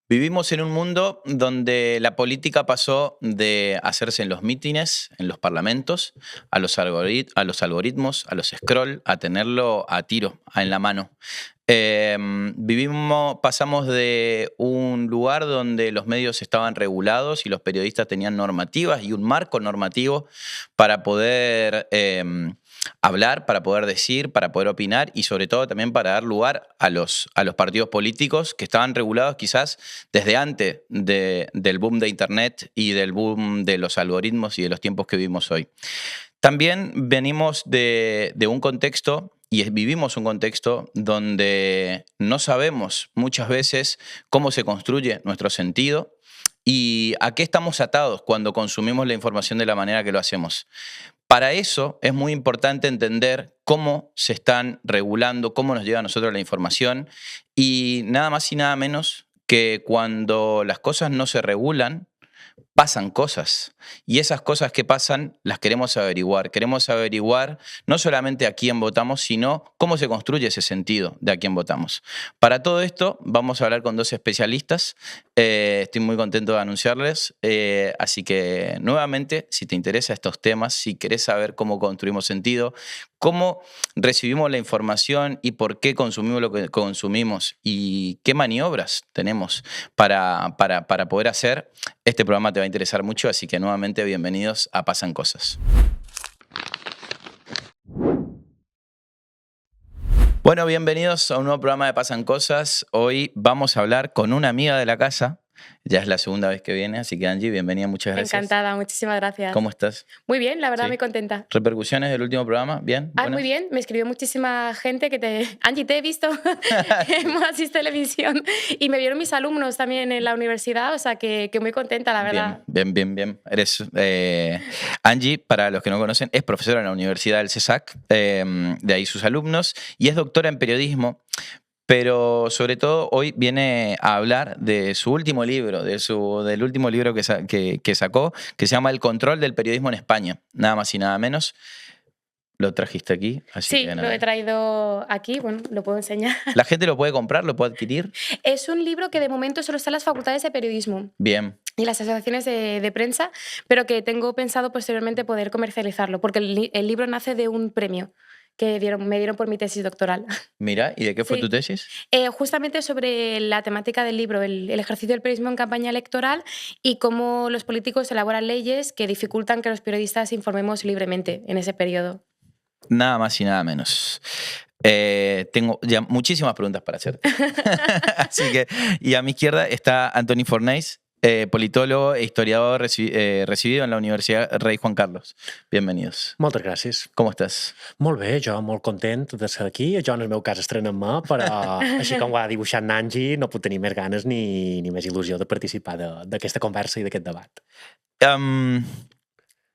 Vivimos en un mundo donde la política pasó de hacerse en los mítines, en los parlamentos, a los algoritmos, a los scroll, a tenerlo a tiro, en la mano. Pasamos de un lugar donde los medios estaban regulados y los periodistas tenían normativas y un marco normativo para poder hablar, para poder decir, para poder opinar y sobre todo también para dar lugar a los partidos políticos que estaban regulados quizás desde antes del boom de Internet y del boom de los algoritmos y de los tiempos que vivimos hoy. También venimos de un contexto y vivimos un contexto donde no sabemos muchas veces cómo se construye nuestro sentido y a qué estamos atados cuando consumimos la información de la manera que lo hacemos. Para eso es muy importante entender cómo se están regulando, cómo nos llega a nosotros la información y nada más y nada menos que cuando las cosas no se regulan, pasan cosas. Y esas cosas que pasan las queremos averiguar. Queremos averiguar no solamente a quién votamos, sino cómo se construye ese sentido de a quién votamos. Para todo esto vamos a hablar con dos especialistas. Estoy muy contento de anunciarles. Así que nuevamente, si te interesan estos temas, si querés saber cómo construimos sentido, cómo recibimos la información y por qué consumimos lo que consumimos y qué maniobras tenemos para poder hacer, este programa te va a interesar mucho, así que nuevamente bienvenidos a Pasan Cosas. Bueno, bienvenidos a un nuevo programa de Pasan Cosas. Hoy vamos a hablar con una amiga de la casa. Ya es la segunda vez que viene, así que Angie, bienvenida, muchas gracias. Encantada, muchísimas gracias. ¿Cómo estás? Muy bien, la verdad, Sí. muy contenta. ¿Repercusiones del último programa? ¿Bien? Muy bien, me escribió muchísima gente Angie, te he visto en Moasis Televisión y me vieron mis alumnos también en la universidad, o sea que muy contenta, la verdad. Bien. Eres, Angie, para los que no conocen, es profesora en la Universidad del CESAC, de ahí sus alumnos, y es doctora en periodismo. Pero sobre todo hoy viene a hablar de su último libro, del último libro que sacó, que se llama El control del periodismo en España, nada más y nada menos. Lo trajiste aquí, así sí, que lo he traído aquí, bueno, lo puedo enseñar. ¿La gente lo puede comprar, lo puede adquirir? Es un libro que de momento solo está en las facultades de periodismo. Bien. Y las asociaciones de prensa, pero que tengo pensado posteriormente poder comercializarlo, porque el libro nace de un premio que me dieron por mi tesis doctoral. Mira, ¿y de qué fue tu tesis? Justamente sobre la temática del libro, el ejercicio del periodismo en campaña electoral y cómo los políticos elaboran leyes que dificultan que los periodistas informemos libremente en ese periodo. Nada más y nada menos. Tengo ya muchísimas preguntas para hacerte. Así que, y a mi izquierda está Antoni Fornells, politólogo e historiador recibido en la Universidad Rei Juan Carlos. Bienvenidos. Moltes gràcies. Com estàs? Molt bé, jo molt content de ser aquí. Jo, en el meu cas, estrenant-me, però així com ho ha dibuixat Nanji, no puc tenir més ganes ni més il·lusió de participar d'aquesta conversa i d'aquest debat.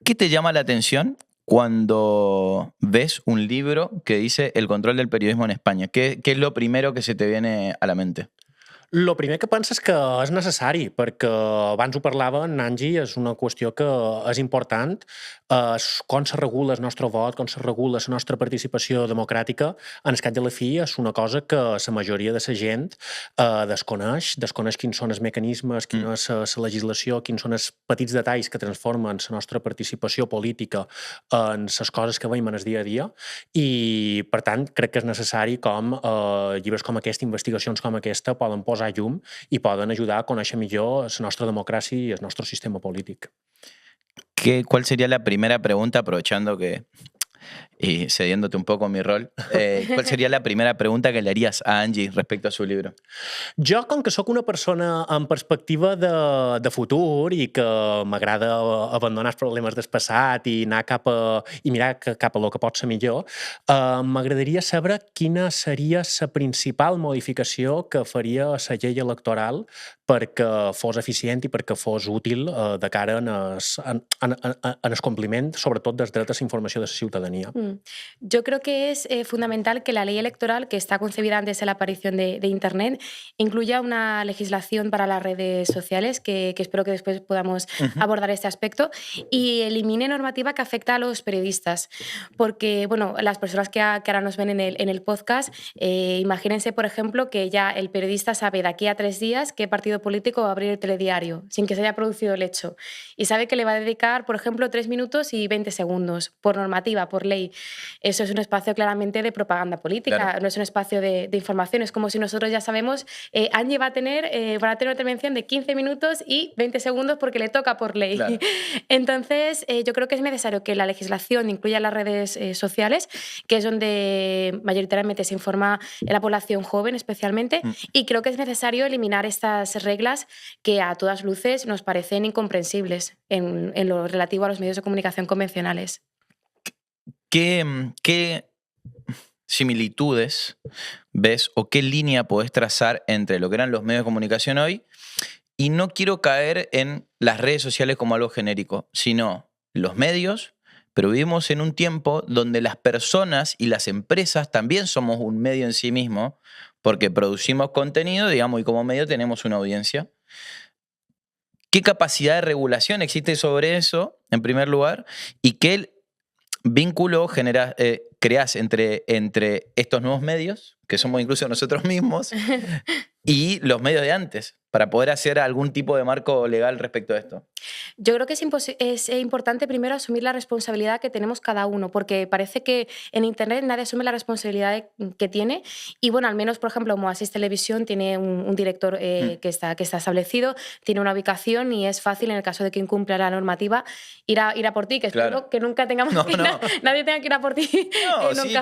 ¿Qué te llama la atención cuando ves un libro que dice El control del periodismo en España? ¿Qué es lo primero que se te viene a la mente? El primer que penses que és necessari, perquè abans ho parlava, Nanji, és una qüestió que és important, com se regula el nostre vot, com se regula la nostra participació democràtica, en el cap de la fi és una cosa que la majoria de la gent desconeix quins són els mecanismes, quina és la legislació, quins són els petits detalls que transformen la nostra participació política en les coses que veiem en el dia a dia, i per tant crec que és necessari com llibres com aquest, investigacions com aquesta, poden posar llum i poden ajudar a conèixer millor la nostra democràcia i el nostre sistema polític. ¿Cuál sería la primera pregunta, aprovechando que y cediéndote un poco mi rol, ¿cuál sería la primera pregunta que le harías a Angie respecto a su libro? Jo, com que sóc una persona amb perspectiva de futur i que m'agrada abandonar els problemes del passat i anar mirar cap a lo que pot ser millor, m'agradaria saber quina seria la principal modificació que faria la llei electoral perquè fos eficient i perquè fos útil de cara en el compliment, sobretot dels drets a la informació de la ciutadania. ciudadanía. Yo creo que es fundamental que la ley electoral, que está concebida antes de la aparición de Internet, incluya una legislación para las redes sociales, que espero que después podamos abordar este aspecto, y elimine normativa que afecta a los periodistas. Porque, bueno, las personas que ahora nos ven en el podcast, imagínense, por ejemplo, que ya el periodista sabe de aquí a 3 días qué partido político va a abrir el telediario, sin que se haya producido el hecho. Y sabe que le va a dedicar, por ejemplo, 3 minutos y 20 segundos, por normativa, por ley. Eso es un espacio claramente de propaganda política, Claro. no es un espacio de información. Es como si nosotros ya sabemos, Angie va a tener una intervención de 15 minutos y 20 segundos porque le toca por ley. Claro. Entonces, yo creo que es necesario que la legislación incluya las redes sociales, que es donde mayoritariamente se informa la población joven especialmente, y creo que es necesario eliminar estas reglas que a todas luces nos parecen incomprensibles en lo relativo a los medios de comunicación convencionales. ¿Qué similitudes ves o qué línea podés trazar entre lo que eran los medios de comunicación hoy? Y no quiero caer en las redes sociales como algo genérico, sino los medios, pero vivimos en un tiempo donde las personas y las empresas también somos un medio en sí mismo, porque producimos contenido, digamos, y como medio tenemos una audiencia. ¿Qué capacidad de regulación existe sobre eso, en primer lugar? ¿Y qué vínculo creás entre estos nuevos medios, que somos incluso nosotros mismos, y los medios de antes, para poder hacer algún tipo de marco legal respecto a esto? Yo creo que es importante primero asumir la responsabilidad que tenemos cada uno, porque parece que en Internet nadie asume la responsabilidad que tiene. Y bueno, al menos, por ejemplo, Oasis Televisión tiene un director que está establecido, tiene una ubicación y es fácil, en el caso de que incumpla la normativa, ir a por ti, que espero Claro. que nunca tengamos nadie tenga que ir a por ti. No, sí,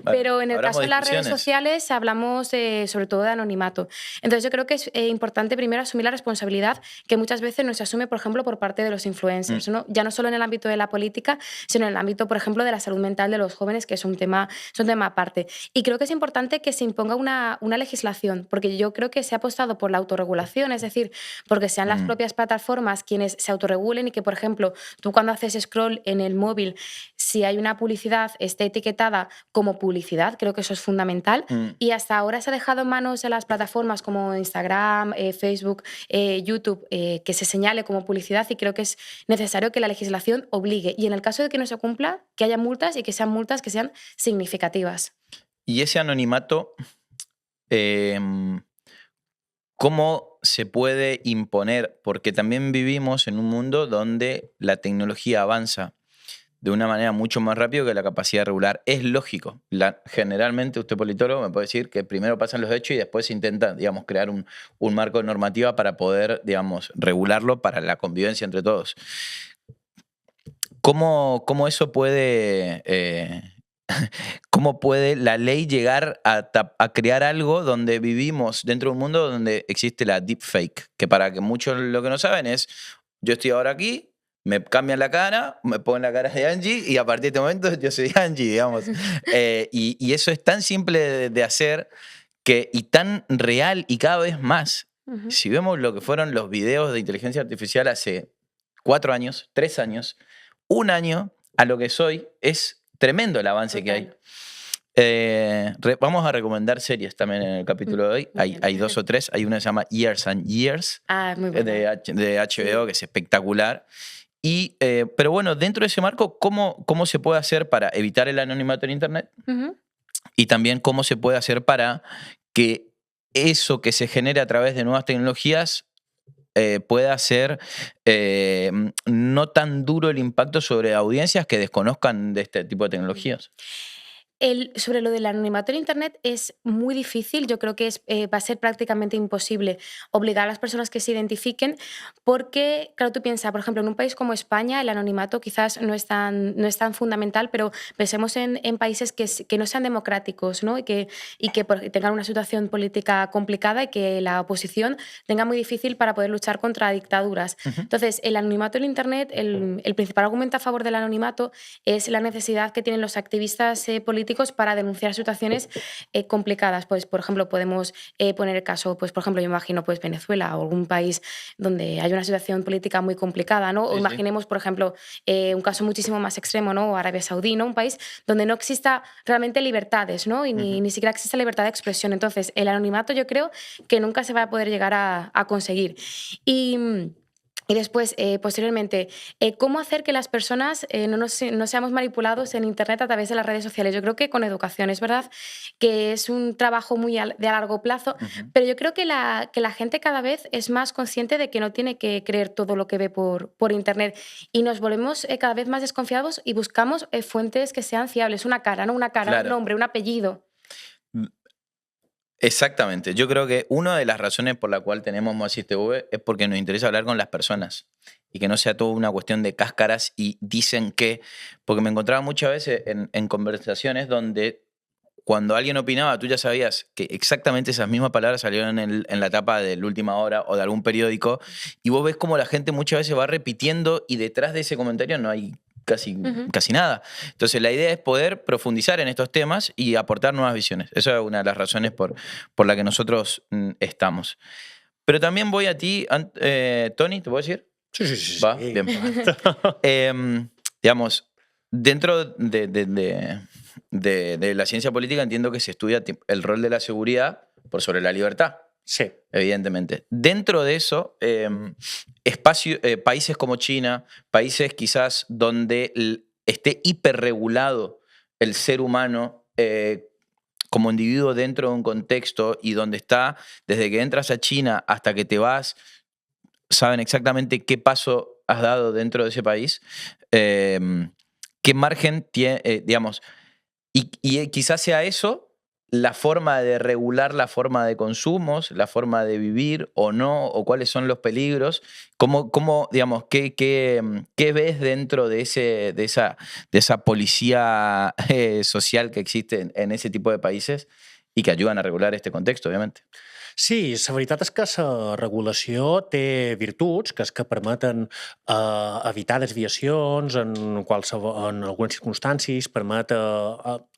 pero en el habrá caso de las redes modificaciones. sociales hablamos sobre todo de anonimato. Entonces yo creo que es importante primero asumir la responsabilidad que muchas veces no se asume, por ejemplo, por parte de los influencers, ¿no? Ya no solo en el ámbito de la política, sino en el ámbito, por ejemplo, de la salud mental de los jóvenes, que es un tema aparte. Y creo que es importante que se imponga una legislación, porque yo creo que se ha apostado por la autorregulación, es decir, porque sean las propias plataformas quienes se autorregulen y que, por ejemplo, tú cuando haces scroll en el móvil, si hay una publicidad, esté etiquetada como publicidad, creo que eso es fundamental. Y hasta ahora se ha dejado en manos de las plataformas como Instagram, Facebook, YouTube, que se señale como publicidad, y creo que es necesario que la legislación obligue. Y en el caso de que no se cumpla, que haya multas y que sean multas que sean significativas. Y ese anonimato, ¿cómo se puede imponer? Porque también vivimos en un mundo donde la tecnología avanza de una manera mucho más rápido que la capacidad de regular. Es lógico. Generalmente, usted politólogo me puede decir que primero pasan los hechos y después se intenta, digamos, crear un marco de normativa para poder, digamos, regularlo para la convivencia entre todos. ¿Cómo eso puede... ¿Cómo puede la ley llegar a crear algo donde vivimos dentro de un mundo donde existe la deepfake? Que para que muchos lo que no saben es, yo estoy ahora aquí, me cambian la cara, me ponen la cara de Angie y a partir de este momento yo soy Angie, digamos. Y eso es tan simple de hacer y tan real y cada vez más. Si vemos lo que fueron los videos de inteligencia artificial hace 4 años, 3 años, 1 año a lo que soy, es tremendo el avance que hay. Vamos a recomendar series también en el capítulo de hoy. Hay 2 o 3. Hay una que se llama Years and Years, muy buena. de HBO, que es espectacular. Pero bueno, dentro de ese marco, ¿cómo se puede hacer para evitar el anonimato en Internet? Y también cómo se puede hacer para que eso que se genere a través de nuevas tecnologías pueda ser no tan duro el impacto sobre audiencias que desconozcan de este tipo de tecnologías. Sobre lo del anonimato en Internet es muy difícil. Yo creo que va a ser prácticamente imposible obligar a las personas que se identifiquen porque, claro, tú piensas, por ejemplo, en un país como España el anonimato quizás no es tan fundamental, pero pensemos en países que no sean democráticos, ¿no? y que tengan una situación política complicada y que la oposición tenga muy difícil para poder luchar contra dictaduras. Entonces, el anonimato en Internet, el principal argumento a favor del anonimato es la necesidad que tienen los activistas políticos políticos para denunciar situaciones complicadas. Pues, por ejemplo, podemos poner el caso, pues, por ejemplo, yo imagino pues, Venezuela o algún país donde hay una situación política muy complicada, ¿no? O Sí, sí. imaginemos, por ejemplo, un caso muchísimo más extremo, ¿no? O Arabia Saudí, ¿no? Un país donde no exista realmente libertades, ¿no? Y ni siquiera existe libertad de expresión. Entonces, el anonimato yo creo que nunca se va a poder llegar a conseguir. Y después, posteriormente, ¿cómo hacer que las personas no seamos manipulados en Internet a través de las redes sociales? Yo creo que con educación, es verdad que es un trabajo muy de a largo plazo, pero yo creo que la gente cada vez es más consciente de que no tiene que creer todo lo que ve por Internet y nos volvemos cada vez más desconfiados y buscamos fuentes que sean fiables, una cara, ¿no? Una cara, un Claro. nombre, un apellido. Exactamente. Yo creo que una de las razones por la cual tenemos Moasis TV es porque nos interesa hablar con las personas y que no sea todo una cuestión de cáscaras y dicen que, porque me encontraba muchas veces en conversaciones donde cuando alguien opinaba, tú ya sabías que exactamente esas mismas palabras salieron en la tapa de la Última Hora o de algún periódico y vos ves como la gente muchas veces va repitiendo y detrás de ese comentario no hay casi nada. Entonces la idea es poder profundizar en estos temas y aportar nuevas visiones. Esa es una de las razones por la que nosotros estamos. Pero también voy a ti, Tony, ¿te puedo decir? Sí. Va, bien. Digamos, dentro de la ciencia política entiendo que se estudia el rol de la seguridad por sobre la libertad. Sí. Evidentemente. Dentro de eso, países como China, países quizás donde esté hiperregulado el ser humano como individuo dentro de un contexto y donde está, desde que entras a China hasta que te vas, saben exactamente qué paso has dado dentro de ese país, qué margen tiene, digamos, y quizás sea eso la forma de regular la forma de consumos, la forma de vivir o no, o cuáles son los peligros, digamos, qué ves dentro de esa policía social que existe en ese tipo de países y que ayudan a regular este contexto, obviamente. Sí, la veritat és que la regulació té virtuts, que és que permeten evitar desviacions en algunes circumstàncies, permet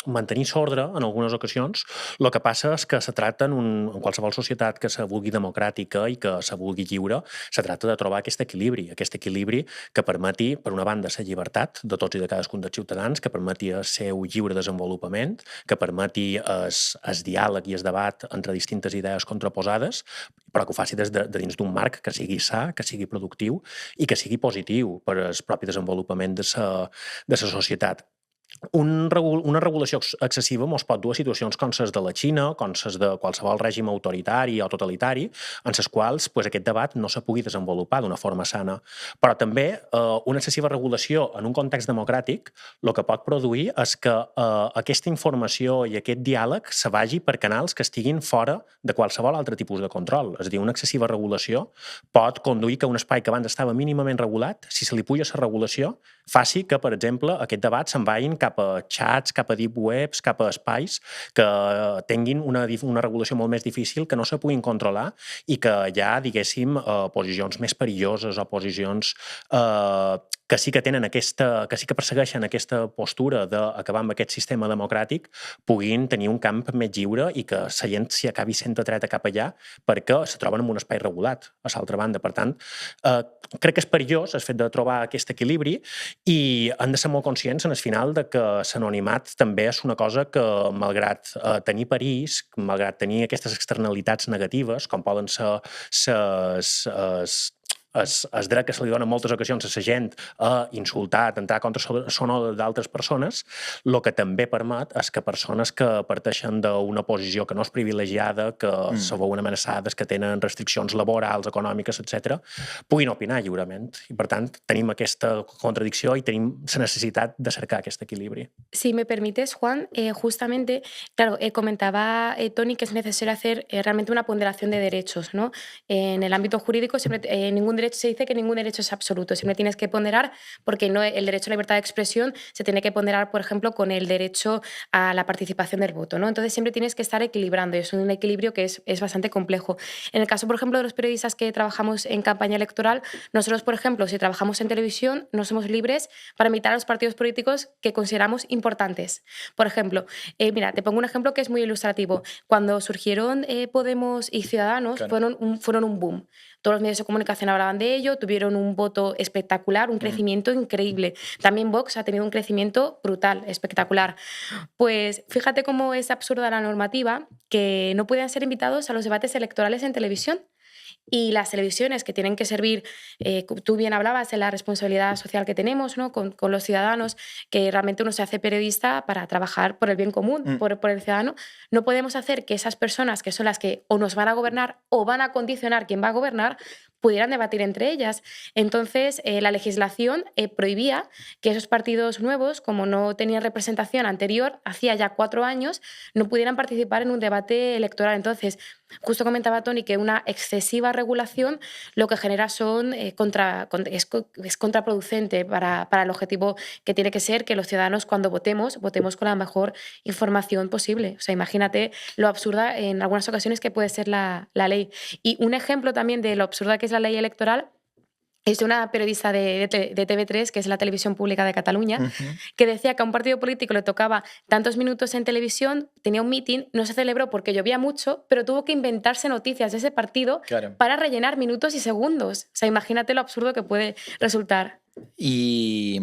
mantenir l'ordre en algunes ocasions. El que passa és que se tracta en qualsevol societat que se vulgui democràtica i que se vulgui lliure, se tracta de trobar aquest equilibri que permeti, per una banda, la llibertat de tots i de cadascun dels ciutadans, que permeti el seu lliure desenvolupament, que permeti el diàleg i el debat entre distintes idees contraposades, però que ho faci des de dins d'un marc que sigui sa, que sigui productiu i que sigui positiu per al propi desenvolupament de la societat. Una regulació excessiva ens pot dur a situacions com les de la Xina, com les de qualsevol règim autoritari o totalitari, en les quals aquest debat no se pugui desenvolupar d'una forma sana. Però també una excessiva regulació en un context democràtic el que pot produir és que aquesta informació i aquest diàleg se vagi per canals que estiguin fora de qualsevol altre tipus de control. És a dir, una excessiva regulació pot conduir que un espai que abans estava mínimament regulat, si se li puja la regulació, faci que, per exemple, aquest debat se'n vagin cap a xats, cap a deep webs, cap a espais que tinguin una regulació molt més difícil, que no se puguin controlar i que hi ha, diguéssim, posicions més perilloses o posicions que sí que tenen que sí que persegueixen aquesta postura d'acabar amb aquest sistema democràtic, puguin tenir un camp més lliure i que la gent s'hi acabi sent atreta cap allà perquè se troben en un espai regulat, a l'altra banda. Per tant, crec que és perillós el fet de trobar aquest equilibri i han de ser molt conscients en el final de que l'anonimat també és una cosa que, malgrat tenir perills, malgrat tenir aquestes externalitats negatives, com poden ser el dret que se li dona en moltes ocasions a la gent a insultar, a atemptar contra l'honor d'altres persones, el que també permet és que persones que parteixen d'una posició que no és privilegiada, que se veuen amenaçades, que tenen restriccions laborals, econòmiques, etc., puguin opinar lliurement. I, per tant, tenim aquesta contradicció i tenim la necessitat de cercar aquest equilibri. Si me permites, Juan, justamente, claro, comentaba Tony que es necesario hacer realmente una ponderación de derechos, ¿no? En el ámbito jurídico, siempre, ningún derecho, se dice que ningún derecho es absoluto, siempre tienes que ponderar, porque no, el derecho a la libertad de expresión se tiene que ponderar, por ejemplo, con el derecho a la participación del voto, ¿no? Entonces siempre tienes que estar equilibrando, y es un equilibrio que es bastante complejo. En el caso, por ejemplo, de los periodistas que trabajamos en campaña electoral, nosotros, por ejemplo, si trabajamos en televisión, no somos libres para invitar a los partidos políticos que consideramos importantes. Por ejemplo, mira, te pongo un ejemplo que es muy ilustrativo. Cuando surgieron Podemos y Ciudadanos, Claro. fueron un boom. Todos los medios de comunicación hablaban de ello, tuvieron un voto espectacular, un crecimiento increíble. También Vox ha tenido un crecimiento brutal, espectacular. Pues fíjate cómo es absurda la normativa que no puedan ser invitados a los debates electorales en televisión. Y las televisiones que tienen que servir, tú bien hablabas de la responsabilidad social que tenemos, ¿no? con los ciudadanos, que realmente uno se hace periodista para trabajar por el bien común, por el ciudadano. No podemos hacer que esas personas, que son las que o nos van a gobernar o van a condicionar quién va a gobernar, pudieran debatir entre ellas. Entonces, la legislación prohibía que esos partidos nuevos, como no tenían representación anterior, hacía ya 4 años, no pudieran participar en un debate electoral. Entonces, justo comentaba Tony que una excesiva regulación lo que genera es contraproducente para el objetivo que tiene que ser que los ciudadanos, cuando votemos con la mejor información posible. O sea, imagínate lo absurda en algunas ocasiones que puede ser la ley. Y un ejemplo también de lo absurda que es la ley electoral es de una periodista de TV3, que es la televisión pública de Cataluña, que decía que a un partido político le tocaba tantos minutos en televisión, tenía un meeting, no se celebró porque llovía mucho, pero tuvo que inventarse noticias de ese partido para rellenar minutos y segundos. O sea, imagínate lo absurdo que puede resultar. Y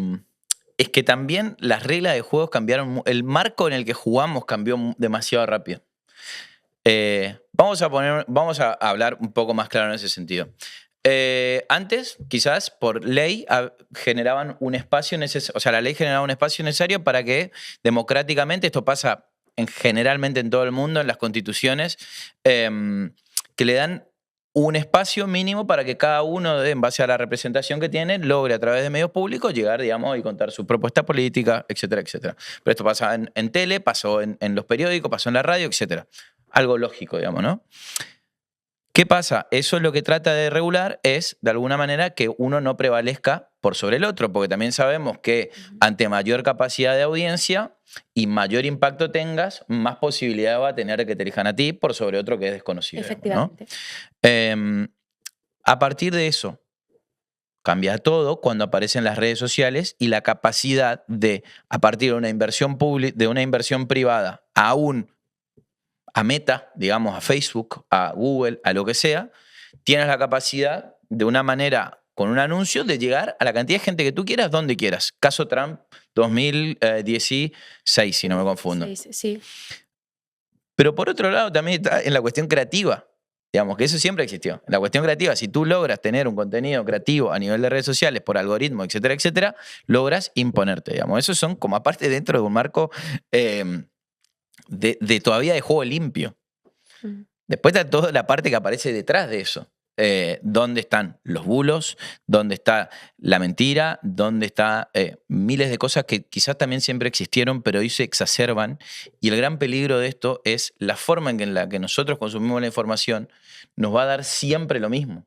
es que también las reglas de juego cambiaron, el marco en el que jugamos cambió demasiado rápido. Vamos a hablar un poco más claro en ese sentido. Antes, quizás por ley, generaban un espacio necesario, o sea, la ley generaba un espacio necesario para que democráticamente, esto pasa generalmente en todo el mundo, en las constituciones, que le dan un espacio mínimo para que cada uno, en base a la representación que tiene, logre a través de medios públicos llegar, digamos, y contar su propuesta política, etcétera, etcétera. Pero esto pasa en tele, pasó en los periódicos, pasó en la radio, etcétera. Algo lógico, digamos, ¿no? ¿Qué pasa? Eso lo que trata de regular es, de alguna manera, que uno no prevalezca por sobre el otro, porque también sabemos que ante mayor capacidad de audiencia y mayor impacto tengas, más posibilidad va a tener de que te elijan a ti por sobre otro que es desconocido. Efectivamente. ¿No? A partir de eso, cambia todo cuando aparecen las redes sociales y la capacidad de, a partir de una inversión pública, de una inversión privada, a Meta, digamos, a Facebook, a Google, a lo que sea, tienes la capacidad de una manera, con un anuncio, de llegar a la cantidad de gente que tú quieras, donde quieras. Caso Trump 2016, si no me confundo. Sí. Pero por otro lado también está en la cuestión creativa. Digamos que eso siempre existió. En la cuestión creativa, si tú logras tener un contenido creativo a nivel de redes sociales, por algoritmo, etcétera, etcétera, logras imponerte. Digamos. Esos son como aparte dentro de un marco de todavía de juego limpio. Después está toda la parte que aparece detrás de eso. ¿Dónde están los bulos? ¿Dónde está la mentira? ¿Dónde están miles de cosas que quizás también siempre existieron, pero hoy se exacerban? Y el gran peligro de esto es la forma en la que nosotros consumimos la información nos va a dar siempre lo mismo.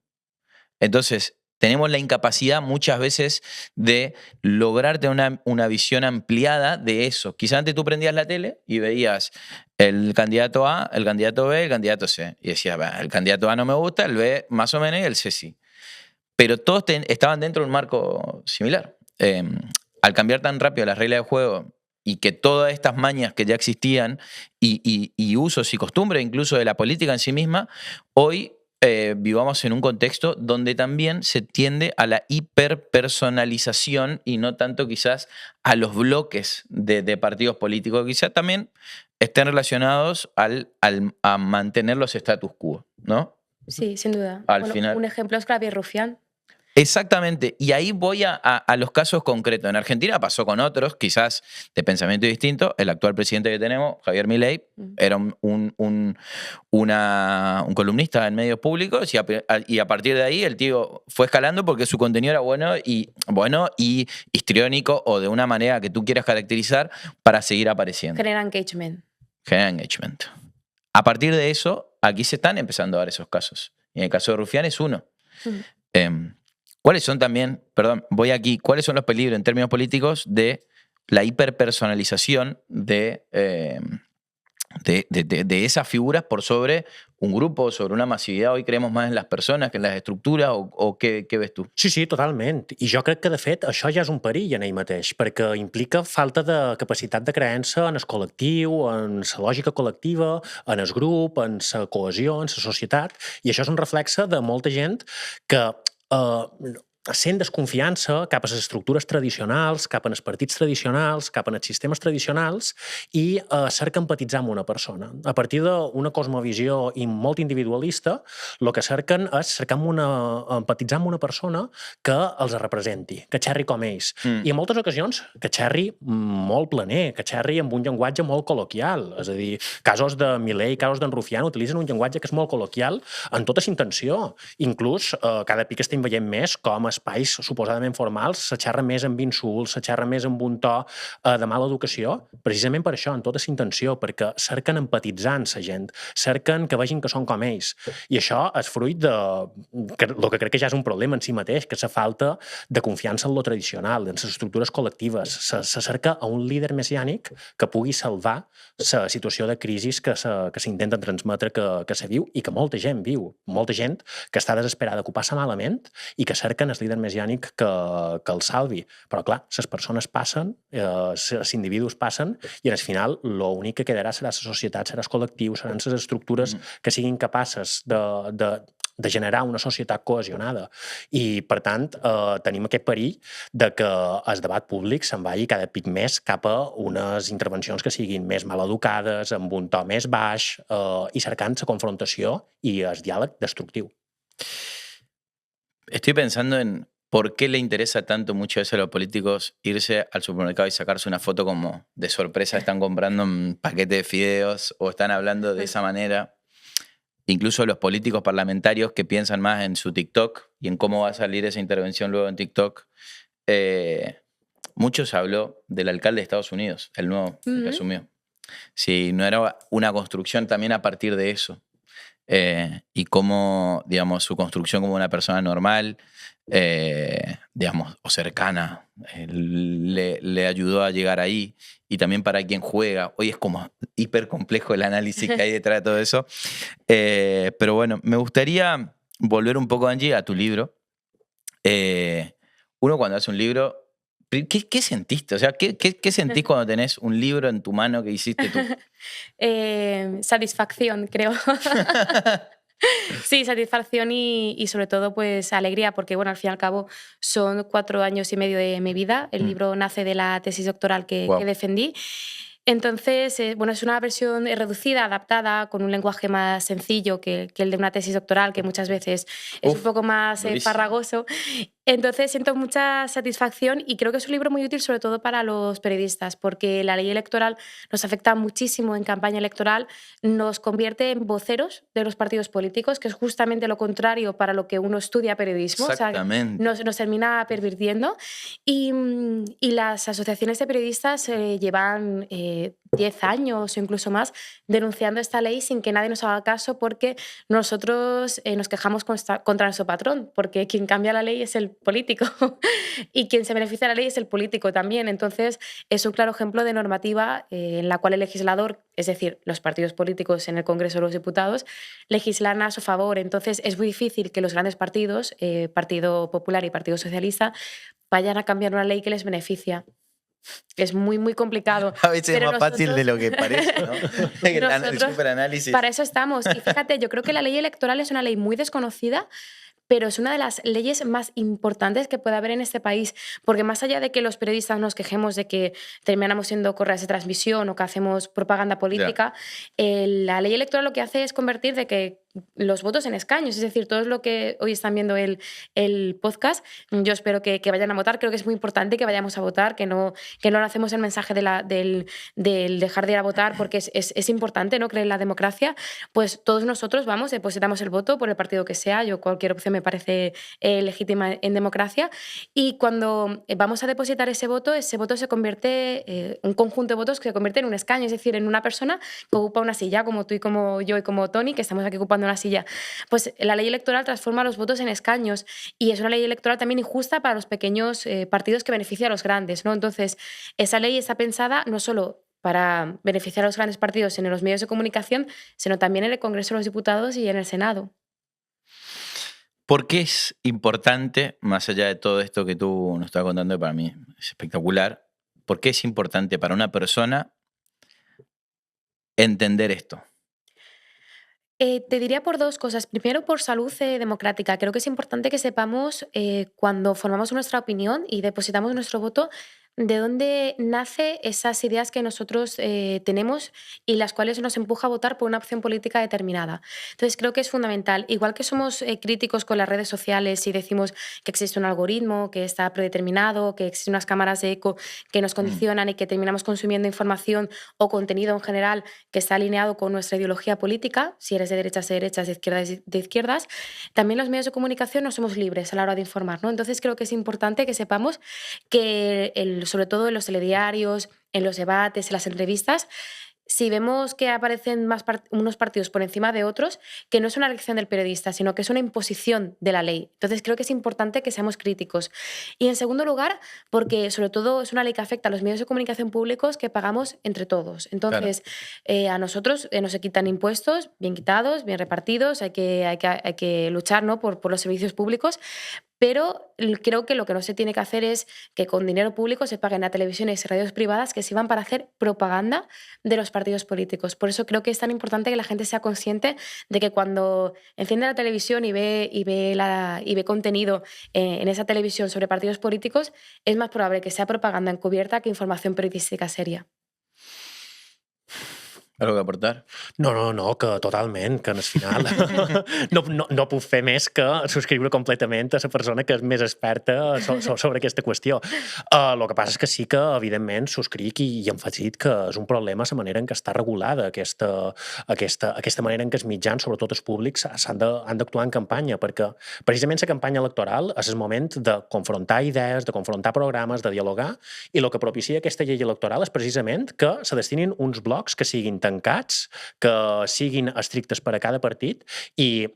Entonces, tenemos la incapacidad muchas veces de lograrte una visión ampliada de eso. Quizás antes tú prendías la tele y veías el candidato A, el candidato B, el candidato C. Y decías, el candidato A no me gusta, el B más o menos y el C sí. Pero todos estaban dentro de un marco similar. Al cambiar tan rápido las reglas de juego y que todas estas mañas que ya existían y usos y costumbres incluso de la política en sí misma, hoy vivamos en un contexto donde también se tiende a la hiperpersonalización y no tanto quizás a los bloques de partidos políticos, quizás también estén relacionados a mantener los status quo, ¿no? Sí, sin duda. Al final. Un ejemplo es Claudia Rufián. Exactamente, y ahí voy a los casos concretos. En Argentina pasó con otros, quizás de pensamiento distinto. El actual presidente que tenemos, Javier Milei, era un columnista en medios públicos y a partir de ahí el tío fue escalando porque su contenido era bueno y histriónico o de una manera que tú quieras caracterizar para seguir apareciendo. Genera engagement. A partir de eso, aquí se están empezando a dar esos casos. Y en el caso de Rufián es uno. ¿Cuáles son también, perdón, voy aquí, cuáles son los peligros en términos políticos de la hiperpersonalización de esas figuras por sobre un grupo, sobre una masividad? Hoy creemos más en las personas que en las estructuras, o què ves tu? Sí, totalment. I jo crec que, de fet, això ja és un perill en ell mateix, perquè implica falta de capacitat de creença en el col·lectiu, en la lògica col·lectiva, en el grup, en la cohesió, en la societat, i això és un reflexe de molta gent que sent desconfiança cap a les estructures tradicionals, cap als partits tradicionals, cap als sistemes tradicionals, i cerca empatitzar amb una persona. A partir d'una cosmovisió molt individualista, el que cerquen és empatitzar amb una persona que els representi, que xerri com ells. I en moltes ocasions que xerri molt planer, que xerri amb un llenguatge molt col·loquial. És a dir, casos de Milei, casos d'en Rufián utilitzen un llenguatge que és molt col·loquial en tota la intenció. Inclús cada pic estem veient més com espais suposadament formals se xerra més amb insults, se xerra més amb un to de mala educació, precisament per això, en tota la intenció, perquè cerquen empatitzar amb la gent, cerquen que vegin que són com ells. I això és fruit de el que crec que ja és un problema en si mateix, que és la falta de confiança en lo tradicional, en les estructures col·lectives. Se cerca a un líder messiànic que pugui salvar la situació de crisi que s'intenta transmetre que se viu i que molta gent viu. Molta gent que està desesperada, que ho passa malament i que cerquen el líder messiànic que el salvi. Però, clar, les persones passen, els individus passen, i al final l'únic que quedarà serà la societat, serà el col·lectiu, seran les estructures que siguin capaces de generar una societat cohesionada. I, per tant, tenim aquest perill de que el debat públic se'n vagi cada pic més cap a unes intervencions que siguin més mal educades, amb un to més baix, i cercant la confrontació i el diàleg destructiu. Estoy pensando en por qué le interesa tanto muchas veces a los políticos irse al supermercado y sacarse una foto como de sorpresa, están comprando un paquete de fideos o están hablando de esa manera. Incluso los políticos parlamentarios que piensan más en su TikTok y en cómo va a salir esa intervención luego en TikTok. Mucho se habló del alcalde de Estados Unidos, el nuevo que asumió. Si no era una construcción también a partir de eso. Y cómo, digamos, su construcción como una persona normal, digamos, o cercana, le ayudó a llegar ahí. Y también para quien juega. Hoy es como hiper complejo el análisis que hay detrás de todo eso. Pero bueno, me gustaría volver un poco, Angie, a tu libro. Uno cuando hace un libro, ¿qué sentiste? O sea, ¿qué sentís cuando tenés un libro en tu mano que hiciste tú? Satisfacción, creo. Sí, satisfacción y sobre todo pues alegría, porque bueno, al fin y al cabo son 4 años y medio de mi vida. El libro nace de la tesis doctoral que defendí. Entonces, bueno, es una versión reducida, adaptada, con un lenguaje más sencillo que el de una tesis doctoral, que muchas veces es un poco más farragoso. Entonces siento mucha satisfacción y creo que es un libro muy útil sobre todo para los periodistas, porque la ley electoral nos afecta muchísimo en campaña electoral, nos convierte en voceros de los partidos políticos, que es justamente lo contrario para lo que uno estudia periodismo. Exactamente. O sea, nos termina pervirtiendo. Y las asociaciones de periodistas llevan 10 años o incluso más denunciando esta ley sin que nadie nos haga caso, porque nosotros nos quejamos contra nuestro patrón, porque quien cambia la ley es el político y quien se beneficia de la ley es el político también. Entonces es un claro ejemplo de normativa en la cual el legislador, es decir, los partidos políticos en el Congreso de los Diputados, legislan a su favor. Entonces es muy difícil que los grandes partidos, Partido Popular y Partido Socialista, vayan a cambiar una ley que les beneficia. Es muy, muy complicado. A veces es más fácil de lo que parece, ¿no? El superanálisis. Para eso estamos. Y fíjate, yo creo que la ley electoral es una ley muy desconocida, pero es una de las leyes más importantes que puede haber en este país, porque más allá de que los periodistas nos quejemos de que terminamos siendo correas de transmisión o que hacemos propaganda política, la ley electoral lo que hace es convertir de que los votos en escaños, es decir, todo lo que hoy están viendo el podcast, yo espero que vayan a votar. Creo que es muy importante que vayamos a votar, que no hacemos el mensaje del dejar de ir a votar, porque es importante, ¿no?, creer en la democracia. Pues todos nosotros vamos, depositamos el voto por el partido que sea. Yo cualquier opción me parece legítima en democracia, y cuando vamos a depositar ese voto se convierte, un conjunto de votos que se convierte en un escaño, es decir, en una persona que ocupa una silla, como tú y como yo y como Tony, que estamos aquí ocupando ocupando una silla. Pues la ley electoral transforma los votos en escaños y es una ley electoral también injusta para los pequeños partidos que beneficia a los grandes, ¿no? Entonces, esa ley está pensada no solo para beneficiar a los grandes partidos en los medios de comunicación, sino también en el Congreso de los Diputados y en el Senado. ¿Por qué es importante, más allá de todo esto que tú nos estás contando, que para mí es espectacular, por qué es importante para una persona entender esto? Te diría por dos cosas. Primero, por salud democrática. Creo que es importante que sepamos cuando formamos nuestra opinión y depositamos nuestro voto, de dónde nace esas ideas que nosotros tenemos y las cuales nos empuja a votar por una opción política determinada. Entonces, creo que es fundamental. Igual que somos críticos con las redes sociales y decimos que existe un algoritmo, que está predeterminado, que existen unas cámaras de eco que nos condicionan y que terminamos consumiendo información o contenido en general que está alineado con nuestra ideología política, si eres de derechas, de izquierdas, también los medios de comunicación no somos libres a la hora de informar, ¿no? Entonces creo que es importante que sepamos que, sobre todo en los telediarios, en los debates, en las entrevistas, si vemos que aparecen unos partidos por encima de otros, que no es una elección del periodista, sino que es una imposición de la ley. Entonces creo que es importante que seamos críticos. Y en segundo lugar, porque sobre todo es una ley que afecta a los medios de comunicación públicos que pagamos entre todos. Entonces, a nosotros nos se quitan impuestos, bien quitados, bien repartidos, hay que luchar, ¿no?, por los servicios públicos. Pero creo que lo que no se tiene que hacer es que con dinero público se paguen a televisiones y radios privadas que sirvan para hacer propaganda de los partidos políticos. Por eso creo que es tan importante que la gente sea consciente de que cuando enciende la televisión y ve contenido en esa televisión sobre partidos políticos, es más probable que sea propaganda encubierta que información periodística seria. ¿Algo que aportar? No, que totalment, que al final no puc fer més que subscriure completament a la persona que és més experta sobre aquesta qüestió. El que passa és que sí que, evidentment, subscric i emfasit que és un problema la manera en què està regulada aquesta manera en què els mitjans, sobretot els públics, han d'actuar en campanya, perquè precisament la campanya electoral és el moment de confrontar idees, de confrontar programes, de dialogar, i el que propicia aquesta llei electoral és precisament que se destinin uns blocs que siguin tancats, que siguin estrictes per a cada partit i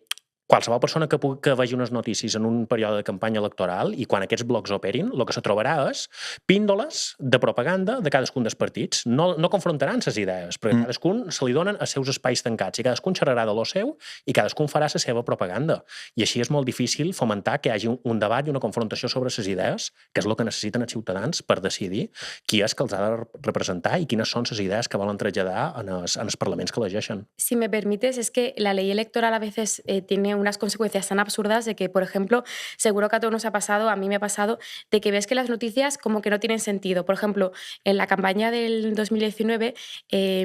qualsevol persona que vegi unes notícies en un període de campanya electoral i quan aquests blocs operin, el que se trobarà és píndoles de propaganda de cadascun dels partits. No confrontaran les idees, perquè cadascun se li donen els seus espais tancats i cadascun xerrarà de lo seu i cadascun farà la seva propaganda. I així és molt difícil fomentar que hi hagi un debat i una confrontació sobre les idees, que és el que necessiten els ciutadans per decidir qui és que els ha de representar i quines són les idees que volen traslladar en els parlaments que elegeixen. Si me permites, es que la ley electoral a veces tiene unas consecuencias tan absurdas de que, por ejemplo, seguro que a todos nos ha pasado, a mí me ha pasado, de que ves que las noticias como que no tienen sentido. Por ejemplo, en la campaña del 2019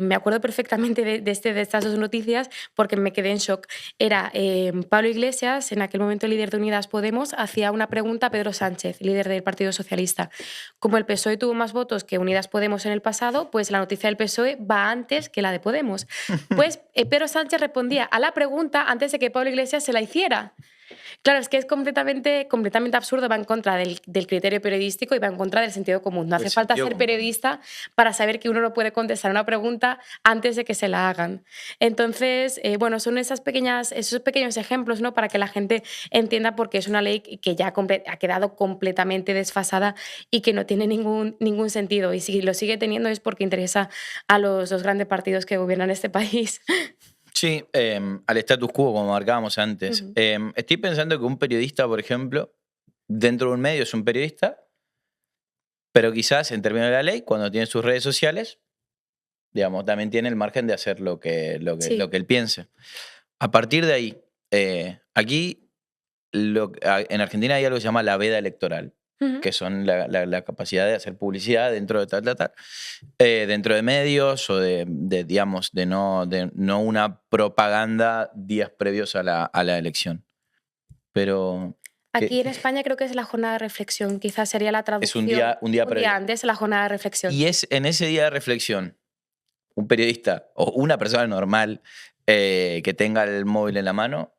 me acuerdo perfectamente de estas dos noticias porque me quedé en shock. Era Pablo Iglesias, en aquel momento líder de Unidas Podemos, hacía una pregunta a Pedro Sánchez, líder del Partido Socialista. Como el PSOE tuvo más votos que Unidas Podemos en el pasado, pues la noticia del PSOE va antes que la de Podemos. Pues Pedro Sánchez respondía a la pregunta antes de que Pablo Iglesias se la hiciera. Claro, es que es completamente absurdo, va en contra del criterio periodístico y va en contra del sentido común. No hace falta ser periodista para saber que uno no puede contestar una pregunta antes de que se la hagan. Entonces, bueno, son esos pequeños ejemplos, ¿no?, para que la gente entienda por qué es una ley que ya ha quedado completamente desfasada y que no tiene ningún sentido. Y si lo sigue teniendo es porque interesa a los dos grandes partidos que gobiernan este país. Sí, al status quo, como marcábamos antes. Estoy pensando que un periodista, por ejemplo, dentro de un medio es un periodista, pero quizás en términos de la ley, cuando tiene sus redes sociales, digamos, también tiene el margen de hacer lo que él piense. A partir de ahí, aquí en Argentina hay algo que se llama la veda electoral, que son la capacidad de hacer publicidad dentro de dentro de medios o digamos, de no una propaganda días previos a la elección. Pero aquí en España creo que es la jornada de reflexión, quizás sería la traducción. Es un día previo. Antes, la jornada de reflexión. Y es en ese día de reflexión, un periodista o una persona normal que tenga el móvil en la mano